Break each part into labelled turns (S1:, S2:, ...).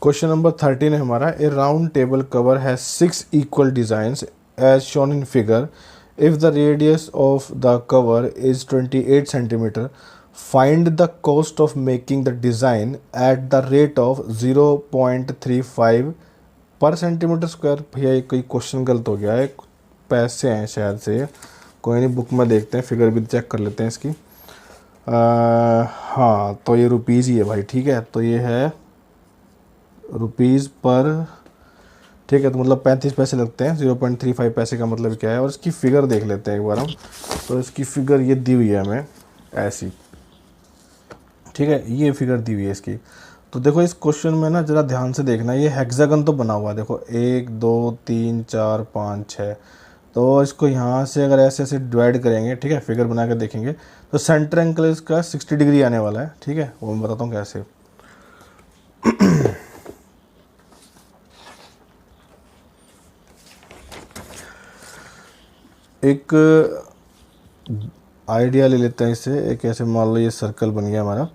S1: Question number 13 है हमारा। A round table cover has 6 equal designs as shown in figure. If the radius of the cover is 28 centimetre, find the cost of making the design at the rate of 0.35 per centimetre square. भैया ये कोई question गलत हो गया है, पैसे हैं शायद से। कोई नहीं, बुक में देखते हैं, फिगर भी चेक कर लेते हैं इसकी। हाँ, तो ये रुपीज़ ही है भाई। ठीक है, तो ये है रुपीज़ पर। ठीक है, तो मतलब 35 पैसे लगते हैं। 0.35 पैसे का मतलब क्या है। और इसकी फ़िगर देख लेते हैं एक बार हम। तो इसकी फ़िगर ये दी हुई है हमें ऐसी। ठीक है, ये फिगर दी हुई है इसकी। तो देखो इस क्वेश्चन में ना ज़रा ध्यान से देखना, ये हेक्सागन तो बना हुआ है। देखो 1 2 3 4 5 6। तो इसको यहाँ से अगर ऐसे ऐसे डिवाइड करेंगे, ठीक है, फिगर बना के देखेंगे, तो सेंटर एंगल इसका 60 डिग्री आने वाला है। ठीक है, वो मैं बताता हूँ कैसे। एक आइडिया ले लेते हैं इससे। एक ऐसे मान लो ये सर्कल बन गया हमारा,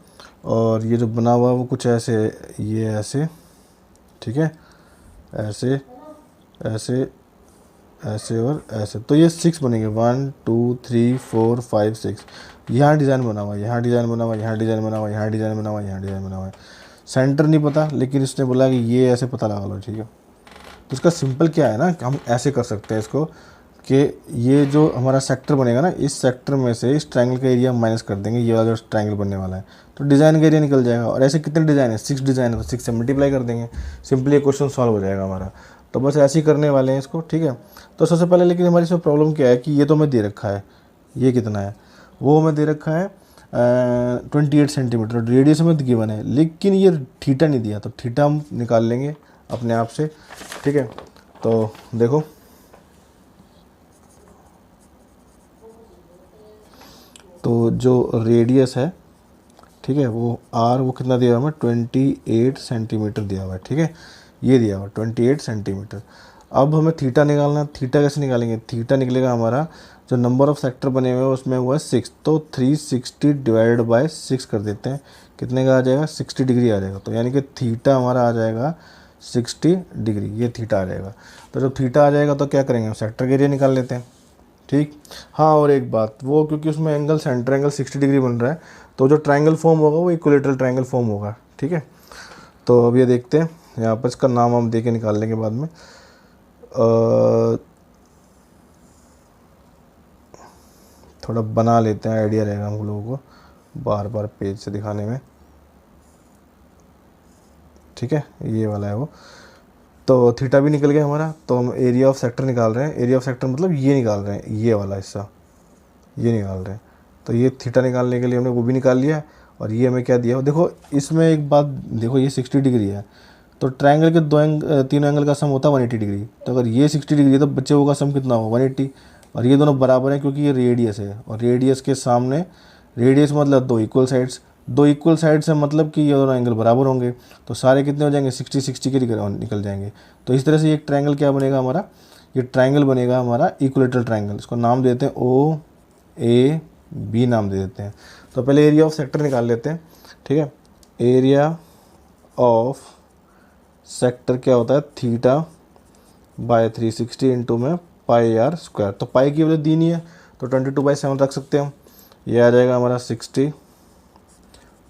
S1: और ये जो बना हुआ है वो कुछ ऐसे, ये ऐसे, ठीक है, ऐसे ऐसे ऐसे और ऐसे। तो ये 6 बनेंगे, 1 2 3 4 5 6। यहाँ डिज़ाइन बना हुआ है, यहाँ डिज़ाइन बना हुआ है, यहाँ डिज़ाइन बना हुआ है, यहाँ डिज़ाइन बना हुआ है, यहाँ डिज़ाइन बना हुआ है। सेंटर नहीं पता, लेकिन इसने बोला कि ये ऐसे पता लगा लो। ठीक है, तो इसका सिंपल क्या है ना, हम ऐसे कर सकते हैं इसको कि ये जो हमारा सेक्टर बनेगा ना, इस सेक्टर में से इस ट्रायंगल का एरिया माइनस कर देंगे, ये वाला जो ट्रायंगल बनने वाला है, तो डिज़ाइन का एरिया निकल जाएगा। और ऐसे कितने डिज़ाइन है, 6 डिज़ाइन है, तो 6 से मल्टीप्लाई कर देंगे, सिंपली ये क्वेश्चन सॉल्व हो जाएगा हमारा। तो बस ऐसे ही करने वाले हैं इसको। ठीक है, तो सबसे पहले लेकिन हमारी इसमें प्रॉब्लम क्या है कि ये तो हमें दे रखा है, ये कितना है वो हमें दे रखा है 28 सेंटीमीटर, रेडियस हमें गिवन है, लेकिन ये थीटा नहीं दिया। तो थीटा हम निकाल लेंगे अपने आप से। ठीक है, तो देखो तो जो रेडियस है, ठीक है, वो आर, वो कितना दिया हुआ है, 28 सेंटीमीटर दिया हुआ है। ठीक है, ये दिया हुआ 28 सेंटीमीटर। अब हमें थीटा निकालना है। थीटा कैसे निकालेंगे, थीटा निकलेगा हमारा, जो नंबर ऑफ सेक्टर बने हुए हैं उसमें हुआ है 6, तो 360 डिवाइड बाय 6 कर देते हैं, कितने का आ जाएगा, 60 डिग्री आ जाएगा। तो यानी कि थीटा हमारा आ जाएगा 60 डिग्री, ये थीटा आ जाएगा। तो जब थीटा आ जाएगा तो क्या करेंगे, हम सेक्टर के एरिया निकाल लेते हैं। ठीक, हाँ, और एक बात, वो क्योंकि उसमें एंगल, सेंटर एंगल 60 डिग्री बन रहा है, तो जो ट्रायंगल फॉर्म होगा वो इक्विलेटरल ट्रायंगल फॉर्म होगा। ठीक है, तो अब ये देखते हैं, यहाँ पर इसका नाम हम दे के निकाल लेंगे बाद में। थोड़ा बना लेते हैं, आइडिया रहेगा हम लोगों को बार बार पेज से दिखाने में। ठीक है, ये वाला है वो। तो थीटा भी निकल गया हमारा। तो हम एरिया ऑफ सेक्टर निकाल रहे हैं। एरिया ऑफ सेक्टर मतलब ये निकाल रहे हैं, ये वाला हिस्सा, ये निकाल रहे हैं। तो ये थीटा निकालने के लिए हमने वो भी निकाल लिया। और ये हमें क्या दिया, देखो इसमें एक बात देखो, ये 60 डिग्री है, तो ट्रायंगल के तीनों एंगल का सम होता है 180 डिग्री। तो अगर ये 60 डिग्री है तो बच्चे का सम कितना होगा, 180। और ये दोनों बराबर हैं क्योंकि ये रेडियस है, और रेडियस के सामने, रेडियस मतलब 2 इक्वल साइड्स, 2 इक्वल साइड्स है मतलब कि ये दोनों एंगल बराबर होंगे। तो सारे कितने हो जाएंगे, 60 60 के निकल जाएंगे। तो इस तरह से एक ट्रायंगल क्या बनेगा हमारा, ये ट्रायंगल बनेगा हमारा इक्विलेटरल ट्रायंगल। इसको नाम देते हैं ओ ए बी, नाम दे देते हैं। तो पहले एरिया ऑफ सेक्टर निकाल लेते हैं। ठीक है, एरिया ऑफ सेक्टर क्या होता है, थीटा बाय 360 इंटू में पाई आर स्क्वायर। तो पाई की वैल्यू दी नहीं है, तो 22/7 रख सकते हैं हम। ये आ जाएगा हमारा 60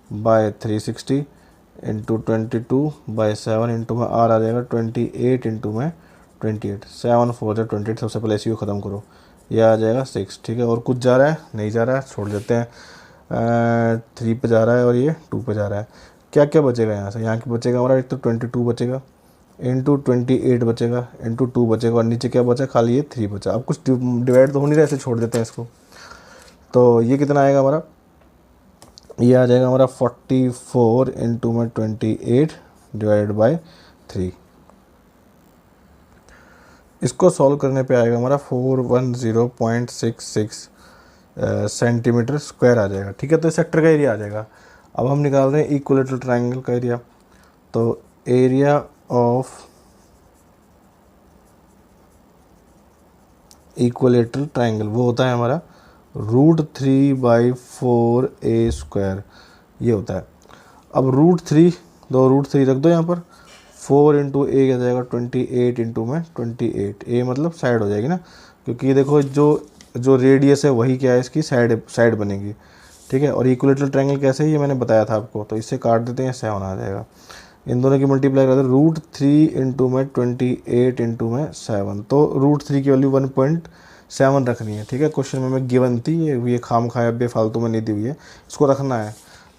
S1: बाय 360 इंटू 22/7 इंटू में आर आ जाएगा 28 इंटू में 28, 7 4 28। सबसे पहले इसी को ख़त्म करो, ये आ जाएगा 6। ठीक है, और कुछ जा रहा है, नहीं जा रहा है, छोड़ देते हैं। 3 पे जा रहा है और ये 2 पे जा रहा है। क्या क्या बचेगा यहाँ से, यहाँ की बचेगा हमारा, एक तो 22 बचेगा, इंटू 28 बचेगा, इंटू 2 बचेगा, और नीचे क्या बचा, खाली ये 3 बचा। अब कुछ डिवाइड तो हो नहीं रहा, ऐसे छोड़ देते हैं इसको। तो ये कितना आएगा हमारा, ये आ जाएगा हमारा 44 इंटू में 28 डिवाइड बाय 3। इसको सॉल्व करने पे आएगा हमारा 410.66 सेंटीमीटर स्क्वायर आ जाएगा। ठीक है, तो सेक्टर का एरिया आ जाएगा। अब हम निकाल रहे हैं इक्विलेटरल ट्रायंगल का एरिया। तो एरिया ऑफ इक्विलेटरल ट्रायंगल वो होता है हमारा √3/4a², ये होता है। अब √3, दो √3 रख दो यहाँ पर, 4 इंटू ए क्या जाएगा 28 इंटू में 28, ए मतलब साइड हो जाएगी ना, क्योंकि ये देखो जो जो रेडियस है वही क्या है इसकी साइड साइड बनेगी, ठीक है। और इक्विलेटरल ट्रायंगल कैसे है ये मैंने बताया था आपको, तो इससे काट देते हैं, 7 आ जाएगा। इन दोनों की मल्टीप्लाई करते हैं, √3 इंटू में 28 इंटू में 7, तो √3 की वैल्यू 1.7 रखनी है, ठीक है। क्वेश्चन में मैं गिवन थी, ये खाम खाया बेफालतू में नहीं दी हुई है, इसको रखना है।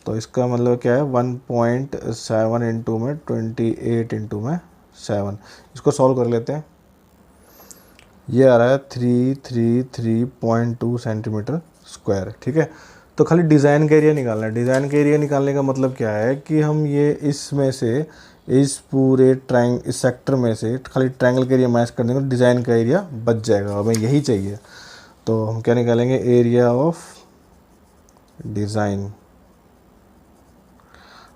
S1: तो इसका मतलब क्या है 1.7 इंटू में 28 इंटू में 7, इसको सॉल्व कर लेते हैं। ये आ रहा है 333.2 सेंटीमीटर स्क्वायर, ठीक है। तो खाली डिज़ाइन का एरिया निकालना है। डिज़ाइन का एरिया निकालने का मतलब क्या है कि हम ये इसमें से इस पूरे इस सेक्टर में से खाली ट्रायंगल का एरिया मैच कर देंगे, डिज़ाइन का एरिया बच जाएगा, हमें यही चाहिए। तो हम क्या निकालेंगे, एरिया ऑफ डिज़ाइन,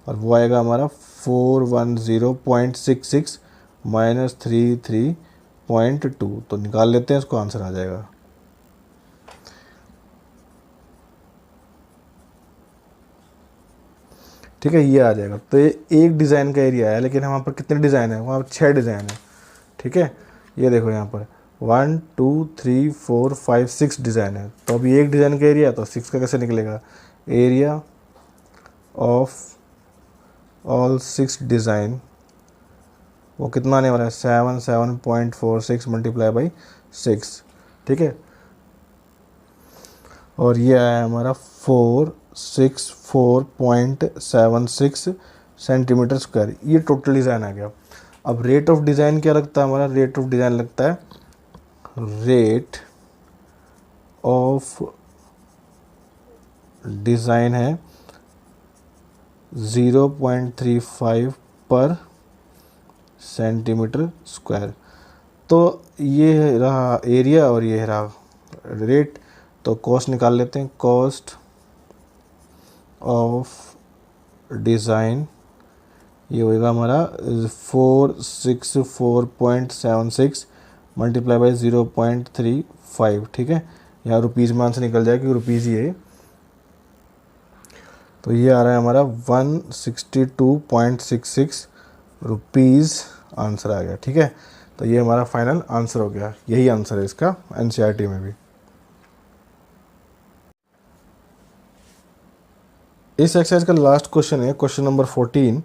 S1: और वो आएगा हमारा 410.66 माइनस 33.2, तो निकाल लेते हैं, इसको आंसर आ जाएगा। ठीक है, ये आ जाएगा। तो ये एक डिज़ाइन का एरिया है, लेकिन वहाँ पर कितने डिज़ाइन है, वहाँ पर 6 डिज़ाइन है, ठीक है। ये देखो यहाँ पर 1 2 3 4 5 6 डिज़ाइन है, तो अभी एक डिज़ाइन का एरिया, तो 6 का कैसे निकलेगा, एरिया ऑफ ऑल 6 डिज़ाइन, वो कितना आने वाला है 7.46 मल्टीप्लाई बाई 6, ठीक है। और ये आया हमारा 464.76 सेंटीमीटर स्क्वायर, ये टोटल डिज़ाइन आ गया। अब रेट ऑफ डिज़ाइन क्या लगता है हमारा, रेट ऑफ डिज़ाइन लगता है रेट ऑफ डिज़ाइन है 0.35 पर सेंटीमीटर स्क्वायर। तो ये रहा एरिया और ये रहा रेट, तो कॉस्ट निकाल लेते हैं। कॉस्ट ऑफ डिज़ाइन ये होएगा हमारा 464.76 मल्टीप्लाई बाई 0.35, ठीक है। यहाँ रुपीज़ में आंसर निकल जाएगा, रुपीज़ ही है। तो ये आ रहा है हमारा 162.66 रुपीज़ आंसर आ गया, ठीक है। तो ये हमारा फाइनल आंसर हो गया, यही आंसर है इसका एनसीईआरटी में भी। इस एक्सरसाइज का लास्ट क्वेश्चन है क्वेश्चन नंबर 14।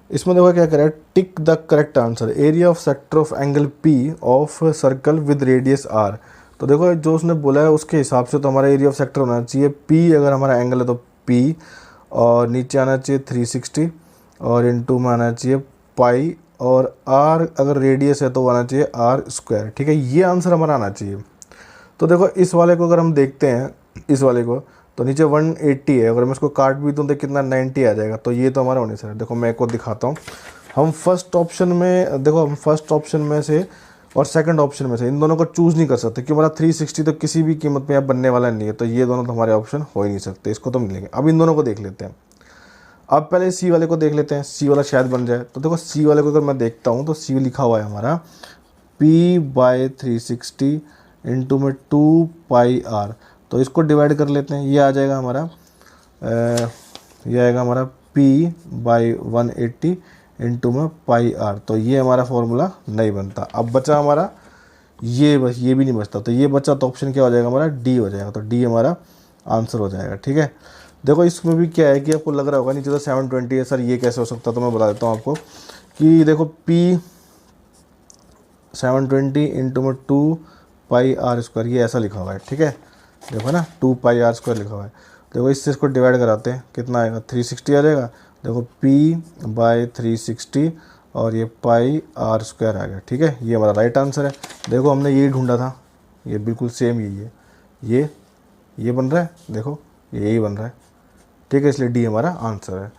S1: इसमें देखो क्या करें, tick the correct answer, area of sector of angle P of circle with radius R. तो देखो जो उसने बोला है उसके हिसाब से तो हमारा एरिया ऑफ सेक्टर होना चाहिए पी, अगर हमारा एंगल है तो पी, और नीचे आना चाहिए 360, और इनटू में आना चाहिए पाई, और आर अगर रेडियस है तो आना चाहिए आर स्क्वायर, ठीक है। ये आंसर हमारा आना चाहिए। तो देखो इस वाले को अगर हम देखते हैं, इस वाले को, तो नीचे 180 है, अगर मैं इसको काट भी दूँ तो कितना 90 आ जाएगा, तो ये तो हमारा होने से है। देखो मैं एक को दिखाता हूँ, हम फर्स्ट ऑप्शन में देखो, हम फर्स्ट ऑप्शन में से और सेकंड ऑप्शन में से इन दोनों को चूज़ नहीं कर सकते, क्योंकि हमारा 360 तो किसी भी कीमत में यहाँ बनने वाला नहीं है, तो ये दोनों तो हमारे ऑप्शन हो ही नहीं सकते, इसको तो मिलेंगे। अब इन दोनों को देख लेते हैं। अब पहले सी वाले को देख लेते हैं, सी वाला शायद बन जाए। तो देखो सी वाले को अगर मैं देखता हूँ तो सी लिखा हुआ है हमारा p/360 इंटू में 2πr, तो इसको डिवाइड कर लेते हैं, ये आ जाएगा हमारा ये आएगा हमारा p/180 इंटू में πr, तो ये हमारा फॉर्मूला नहीं बनता। अब बचा हमारा ये, बस ये भी नहीं बचता, तो ये बचा तो ऑप्शन क्या हो जाएगा हमारा, डी हो जाएगा। तो डी हमारा आंसर हो जाएगा, ठीक है। देखो इसमें भी क्या है कि आपको लग रहा होगा नीचे तो 720 है, सर ये कैसे हो सकता, तो मैं बता देता हूँ आपको कि देखो p 720 इंटू में 2πr², ये ऐसा लिखा हुआ है, ठीक है। देखो ना 2πr² लिखा हुआ है। देखो इससे इसको डिवाइड कराते हैं, कितना आएगा 360 आ जाएगा। देखो p/360 और ये πr² आ गया, ठीक है। ये हमारा राइट आंसर है। देखो हमने यही ढूंढा था, ये बिल्कुल सेम यही है, ये बन रहा है, देखो यही बन रहा है, ठीक है। इसलिए डी हमारा आंसर है।